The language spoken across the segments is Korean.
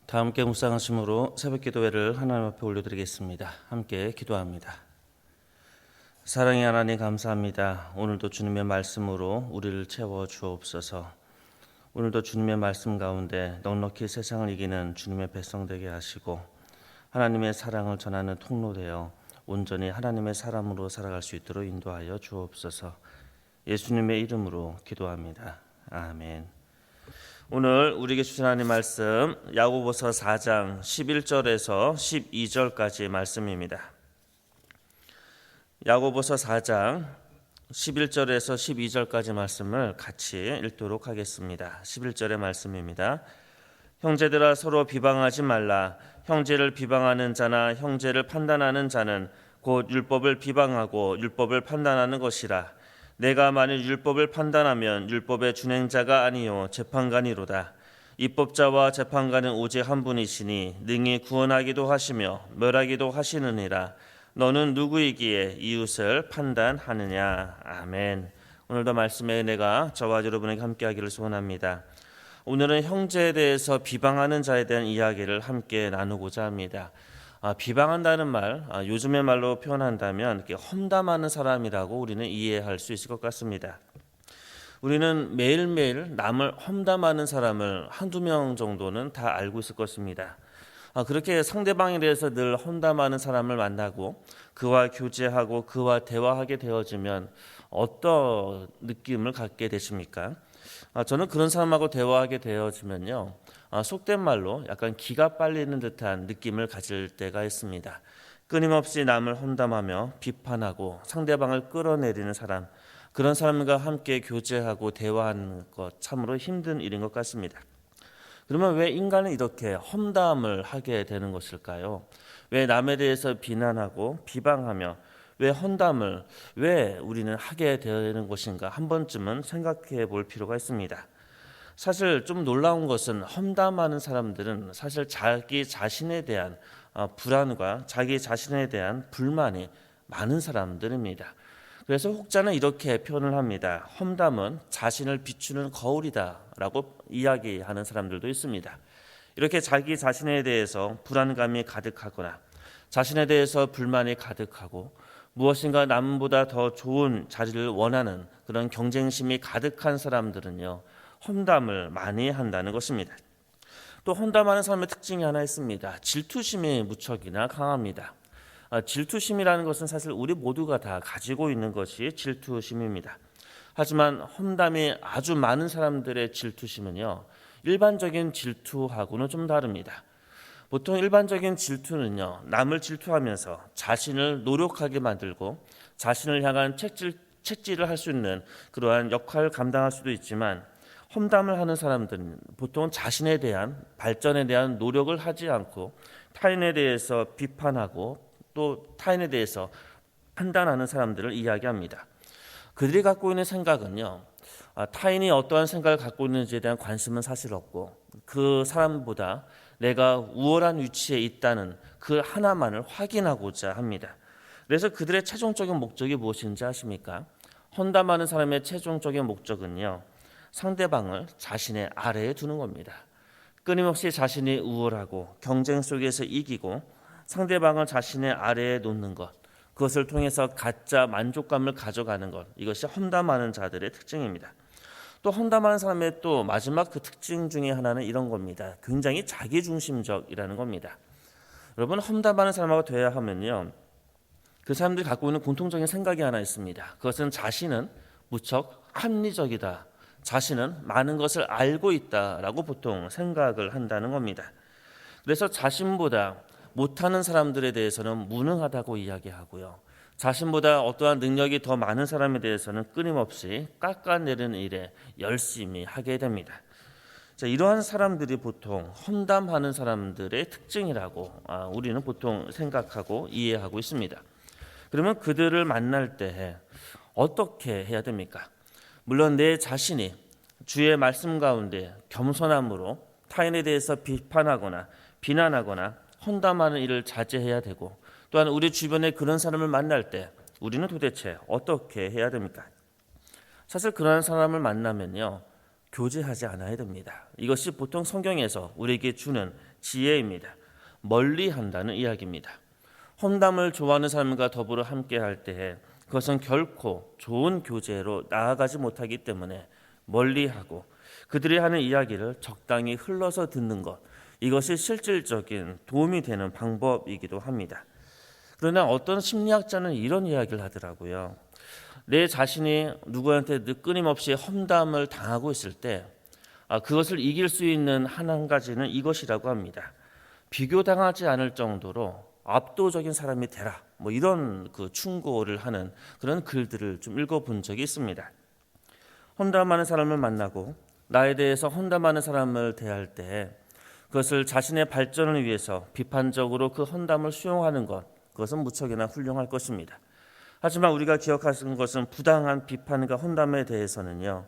다 함께 묵상하심으로 새벽 기도회를 하나님 앞에 올려드리겠습니다. 함께 기도합니다. 사랑의 하나님 감사합니다. 오늘도 주님의 말씀으로 우리를 채워 주옵소서. 오늘도 주님의 말씀 가운데 넉넉히 세상을 이기는 주님의 백성 되게 하시고 하나님의 사랑을 전하는 통로 되어 온전히 하나님의 사람으로 살아갈 수 있도록 인도하여 주옵소서. 예수님의 이름으로 기도합니다. 아멘. 오늘 우리에게 주신 하나님 말씀 야고보서 4장 11절에서 12절까지 말씀입니다. 야고보서 4장 11절에서 12절까지 말씀을 같이 읽도록 하겠습니다. 11절의 말씀입니다. 형제들아 서로 비방하지 말라. 형제를 비방하는 자나 형제를 판단하는 자는 곧 율법을 비방하고 율법을 판단하는 것이라. 내가 만일 율법을 판단하면 율법의 준행자가 아니요 재판관이로다. 입법자와 재판관은 오직 한 분이시니 능히 구원하기도 하시며 멸하기도 하시느니라. 너는 누구이기에 이웃을 판단하느냐. 아멘. 오늘도 말씀의 은혜가 저와 여러분에게 함께하기를 소원합니다. 오늘은 형제에 대해서 비방하는 자에 대한 이야기를 함께 나누고자 합니다. 비방한다는 말, 요즘의 말로 표현한다면 험담하는 사람이라고 우리는 이해할 수 있을 것 같습니다. 우리는 매일매일 남을 험담하는 사람을 한두 명 정도는 다 알고 있을 것입니다. 그렇게 상대방에 대해서 늘 험담하는 사람을 만나고 그와 교제하고 그와 대화하게 되어지면 어떤 느낌을 갖게 되십니까? 저는 그런 사람하고 대화하게 되어지면요, 속된 말로 약간 기가 빨리는 듯한 느낌을 가질 때가 있습니다. 끊임없이 남을 험담하며 비판하고 상대방을 끌어내리는 사람, 그런 사람과 함께 교제하고 대화하는 것 참으로 힘든 일인 것 같습니다. 그러면 왜 인간은 이렇게 험담을 하게 되는 것일까요? 왜 남에 대해서 비난하고 비방하며 왜 험담을 왜 우리는 하게 되는 것인가 한 번쯤은 생각해 볼 필요가 있습니다. 사실 좀 놀라운 것은 험담하는 사람들은 사실 자기 자신에 대한 불안과 자기 자신에 대한 불만이 많은 사람들입니다. 그래서 혹자는 이렇게 표현을 합니다. 험담은 자신을 비추는 거울이다 라고 이야기하는 사람들도 있습니다. 이렇게 자기 자신에 대해서 불안감이 가득하거나 자신에 대해서 불만이 가득하고 무엇인가 남보다 더 좋은 자리를 원하는 그런 경쟁심이 가득한 사람들은요, 험담을 많이 한다는 것입니다. 또 험담하는 사람의 특징이 하나 있습니다. 질투심이 무척이나 강합니다. 질투심이라는 것은 사실 우리 모두가 다 가지고 있는 것이 질투심입니다. 하지만 험담이 아주 많은 사람들의 질투심은요, 일반적인 질투하고는 좀 다릅니다. 보통 일반적인 질투는요, 남을 질투하면서 자신을 노력하게 만들고 자신을 향한 책질을 할 수 있는 그러한 역할을 감당할 수도 있지만, 험담을 하는 사람들은 보통 자신에 대한 발전에 대한 노력을 하지 않고 타인에 대해서 비판하고 또 타인에 대해서 판단하는 사람들을 이야기합니다. 그들이 갖고 있는 생각은요, 타인이 어떠한 생각을 갖고 있는지에 대한 관심은 사실 없고 그 사람보다 내가 우월한 위치에 있다는 그 하나만을 확인하고자 합니다. 그래서 그들의 최종적인 목적이 무엇인지 아십니까? 험담하는 사람의 최종적인 목적은요, 상대방을 자신의 아래에 두는 겁니다. 끊임없이 자신이 우월하고 경쟁 속에서 이기고 상대방을 자신의 아래에 놓는 것, 그것을 통해서 가짜 만족감을 가져가는 것, 이것이 험담하는 자들의 특징입니다. 또 험담하는 사람의 또 마지막 그 특징 중에 하나는 이런 겁니다. 굉장히 자기중심적이라는 겁니다. 여러분, 험담하는 사람하고 대화해야 하면요, 그 사람들이 갖고 있는 공통적인 생각이 하나 있습니다. 그것은 자신은 무척 합리적이다, 자신은 많은 것을 알고 있다라고 보통 생각을 한다는 겁니다. 그래서 자신보다 못하는 사람들에 대해서는 무능하다고 이야기하고요, 자신보다 어떠한 능력이 더 많은 사람에 대해서는 끊임없이 깎아내리는 일에 열심히 하게 됩니다. 자, 이러한 사람들이 보통 험담하는 사람들의 특징이라고 우리는 보통 생각하고 이해하고 있습니다. 그러면 그들을 만날 때 어떻게 해야 됩니까? 물론 내 자신이 주의 말씀 가운데 겸손함으로 타인에 대해서 비판하거나 비난하거나 험담하는 일을 자제해야 되고, 또한 우리 주변에 그런 사람을 만날 때 우리는 도대체 어떻게 해야 됩니까? 사실 그런 사람을 만나면요, 교제하지 않아야 됩니다. 이것이 보통 성경에서 우리에게 주는 지혜입니다. 멀리한다는 이야기입니다. 험담을 좋아하는 사람과 더불어 함께할 때 그것은 결코 좋은 교제로 나아가지 못하기 때문에 멀리하고 그들이 하는 이야기를 적당히 흘러서 듣는 것, 이것이 실질적인 도움이 되는 방법이기도 합니다. 그러나 어떤 심리학자는 이런 이야기를 하더라고요. 내 자신이 누구한테 끊임없이 험담을 당하고 있을 때 그것을 이길 수 있는 한 가지는 이것이라고 합니다. 비교당하지 않을 정도로 압도적인 사람이 되라. 이런 충고를 하는 그런 글들을 좀 읽어본 적이 있습니다. 험담하는 사람을 만나고 나에 대해서 험담하는 사람을 대할 때 그것을 자신의 발전을 위해서 비판적으로 그 험담을 수용하는 것, 그것은 무척이나 훌륭할 것입니다. 하지만 우리가 기억하는 것은 부당한 비판과 험담에 대해서는요,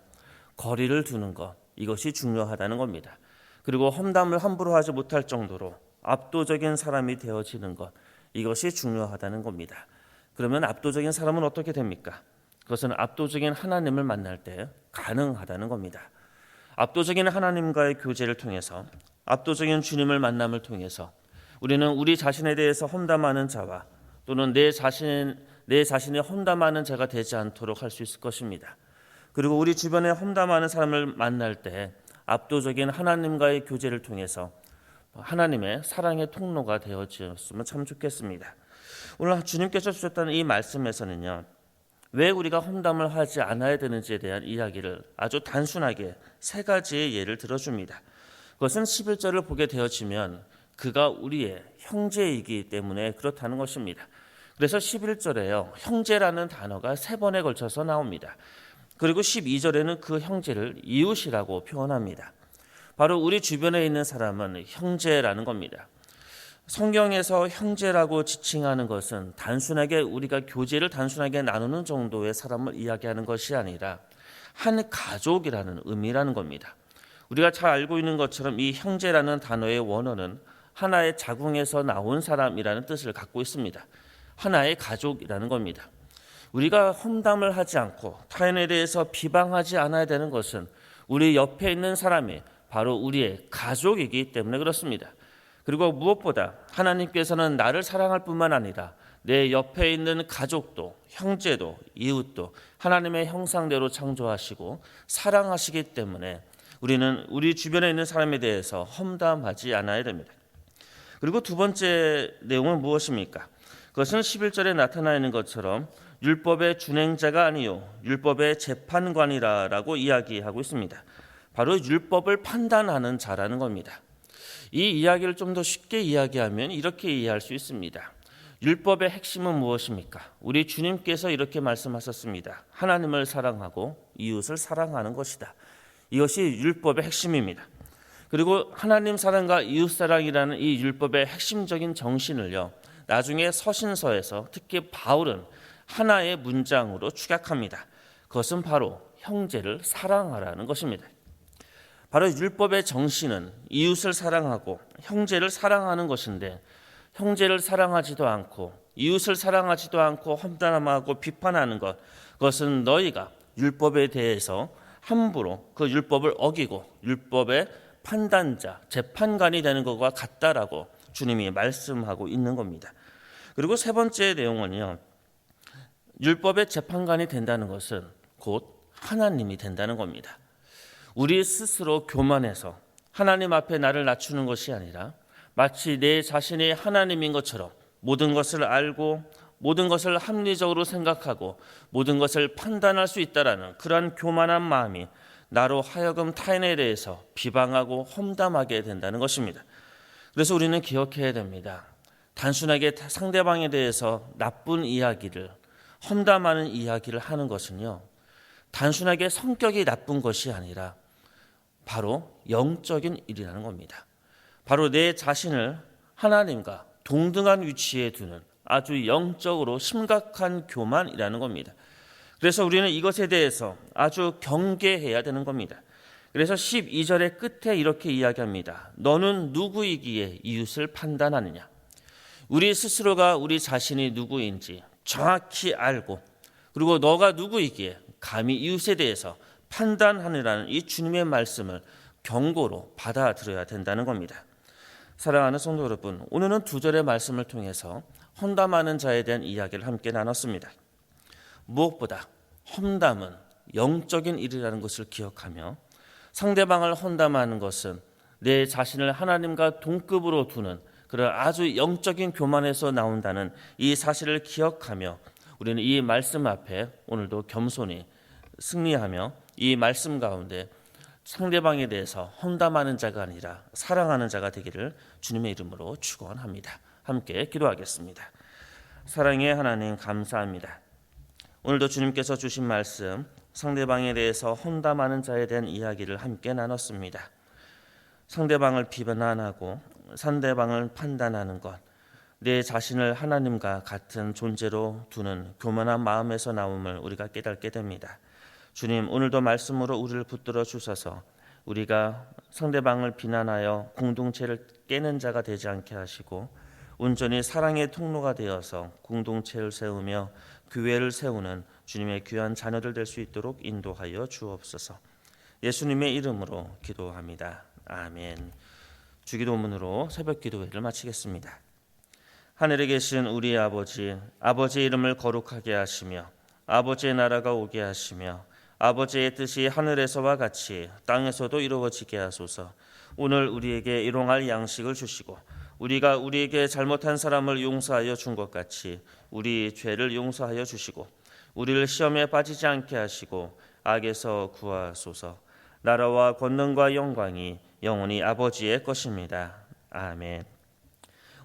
거리를 두는 것, 이것이 중요하다는 겁니다. 그리고 험담을 함부로 하지 못할 정도로 압도적인 사람이 되어지는 것, 이것이 중요하다는 겁니다. 그러면 압도적인 사람은 어떻게 됩니까? 그것은 압도적인 하나님을 만날 때 가능하다는 겁니다. 압도적인 하나님과의 교제를 통해서, 압도적인 주님을 만남을 통해서 우리는 우리 자신에 대해서 험담하는 자와 또는 내 자신이 험담하는 자가 되지 않도록 할 수 있을 것입니다. 그리고 우리 주변에 험담하는 사람을 만날 때 압도적인 하나님과의 교제를 통해서 하나님의 사랑의 통로가 되어지었으면 참 좋겠습니다. 오늘 주님께서 주셨다는 이 말씀에서는요, 왜 우리가 험담을 하지 않아야 되는지에 대한 이야기를 아주 단순하게 세 가지의 예를 들어줍니다. 그것은 11절을 보게 되어지면 그가 우리의 형제이기 때문에 그렇다는 것입니다. 그래서 11절에요, 형제라는 단어가 3번에 걸쳐서 나옵니다. 그리고 12절에는 그 형제를 이웃이라고 표현합니다. 바로 우리 주변에 있는 사람은 형제라는 겁니다. 성경에서 형제라고 지칭하는 것은 단순하게 우리가 교제를 단순하게 나누는 정도의 사람을 이야기하는 것이 아니라 한 가족이라는 의미라는 겁니다. 우리가 잘 알고 있는 것처럼 이 형제라는 단어의 원어는 하나의 자궁에서 나온 사람이라는 뜻을 갖고 있습니다. 하나의 가족이라는 겁니다. 우리가 험담을 하지 않고 타인에 대해서 비방하지 않아야 되는 것은 우리 옆에 있는 사람이 바로 우리의 가족이기 때문에 그렇습니다. 그리고 무엇보다 하나님께서는 나를 사랑할 뿐만 아니라 내 옆에 있는 가족도, 형제도, 이웃도 하나님의 형상대로 창조하시고 사랑하시기 때문에 우리는 우리 주변에 있는 사람에 대해서 험담하지 않아야 됩니다. 그리고 두 번째 내용은 무엇입니까? 그것은 11절에 나타나 있는 것처럼 율법의 준행자가 아니요 율법의 재판관이라고 이야기하고 있습니다. 바로 율법을 판단하는 자라는 겁니다. 이 이야기를 좀 더 쉽게 이야기하면 이렇게 이해할 수 있습니다. 율법의 핵심은 무엇입니까? 우리 주님께서 이렇게 말씀하셨습니다. 하나님을 사랑하고 이웃을 사랑하는 것이다. 이것이 율법의 핵심입니다. 그리고 하나님 사랑과 이웃 사랑이라는 이 율법의 핵심적인 정신을요, 나중에 서신서에서 특히 바울은 하나의 문장으로 축약합니다. 그것은 바로 형제를 사랑하라는 것입니다. 바로 율법의 정신은 이웃을 사랑하고 형제를 사랑하는 것인데, 형제를 사랑하지도 않고 이웃을 사랑하지도 않고 험담하고 비판하는 것, 그것은 너희가 율법에 대해서 함부로 그 율법을 어기고 율법의 판단자, 재판관이 되는 것과 같다라고 주님이 말씀하고 있는 겁니다. 그리고 세 번째 내용은요, 율법의 재판관이 된다는 것은 곧 하나님이 된다는 겁니다. 우리 스스로 교만해서 하나님 앞에 나를 낮추는 것이 아니라 마치 내 자신이 하나님인 것처럼 모든 것을 알고 모든 것을 합리적으로 생각하고 모든 것을 판단할 수 있다라는 그러한 교만한 마음이 나로 하여금 타인에 대해서 비방하고 험담하게 된다는 것입니다. 그래서 우리는 기억해야 됩니다. 단순하게 상대방에 대해서 나쁜 이야기를, 험담하는 이야기를 하는 것은요, 단순하게 성격이 나쁜 것이 아니라 바로 영적인 일이라는 겁니다. 바로 내 자신을 하나님과 동등한 위치에 두는 아주 영적으로 심각한 교만이라는 겁니다. 그래서 우리는 이것에 대해서 아주 경계해야 되는 겁니다. 그래서 12절의 끝에 이렇게 이야기합니다. 너는 누구이기에 이웃을 판단하느냐? 우리 스스로가 우리 자신이 누구인지 정확히 알고, 그리고 너가 누구이기에 감히 이웃에 대해서 판단하느라는 이 주님의 말씀을 경고로 받아들여야 된다는 겁니다. 사랑하는 성도 여러분, 오늘은 2절의 말씀을 통해서 험담하는 자에 대한 이야기를 함께 나눴습니다. 무엇보다 험담은 영적인 일이라는 것을 기억하며 상대방을 험담하는 것은 내 자신을 하나님과 동급으로 두는 그런 아주 영적인 교만에서 나온다는 이 사실을 기억하며 우리는 이 말씀 앞에 오늘도 겸손히 승리하며 이 말씀 가운데 상대방에 대해서 험담하는 자가 아니라 사랑하는 자가 되기를 주님의 이름으로 축원합니다. 함께 기도하겠습니다. 사랑의 하나님 감사합니다. 오늘도 주님께서 주신 말씀 상대방에 대해서 험담하는 자에 대한 이야기를 함께 나눴습니다. 상대방을 비난하고 상대방을 판단하는 것, 내 자신을 하나님과 같은 존재로 두는 교만한 마음에서 나옴을 우리가 깨닫게 됩니다. 주님, 오늘도 말씀으로 우리를 붙들어 주셔서 우리가 상대방을 비난하여 공동체를 깨는 자가 되지 않게 하시고 온전히 사랑의 통로가 되어서 공동체를 세우며 교회를 세우는 주님의 귀한 자녀들 될 수 있도록 인도하여 주옵소서. 예수님의 이름으로 기도합니다. 아멘. 주기도문으로 새벽 기도회를 마치겠습니다. 하늘에 계신 우리 아버지, 아버지의 이름을 거룩하게 하시며 아버지의 나라가 오게 하시며 아버지의 뜻이 하늘에서와 같이 땅에서도 이루어지게 하소서. 오늘 우리에게 일용할 양식을 주시고 우리가 우리에게 잘못한 사람을 용서하여 준 것 같이 우리 죄를 용서하여 주시고 우리를 시험에 빠지지 않게 하시고 악에서 구하소서. 나라와 권능과 영광이 영원히 아버지의 것입니다. 아멘.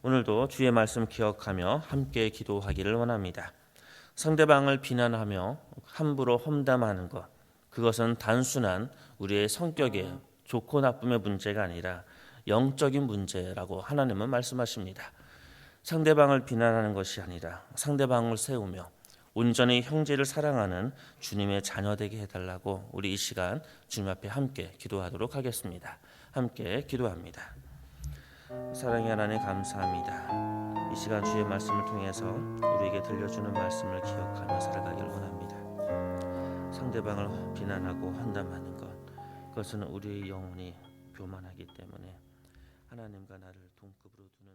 오늘도 주의 말씀 기억하며 함께 기도하기를 원합니다. 상대방을 비난하며 함부로 험담하는 것, 그것은 단순한 우리의 성격의 좋고 나쁨의 문제가 아니라 영적인 문제라고 하나님은 말씀하십니다. 상대방을 비난하는 것이 아니라 상대방을 세우며 온전히 형제를 사랑하는 주님의 자녀 되게 해달라고 우리 이 시간 주님 앞에 함께 기도하도록 하겠습니다. 함께 기도합니다. 사랑의 하나님 감사합니다. 이 시간 주의 말씀을 통해서 우리에게 들려주는 말씀을 기억하며 살아가길 원합니다. 상대방을 비난하고 험담하는 것, 그것은 우리의 영혼이 교만하기 때문에 하나님과 나를 동급으로 두는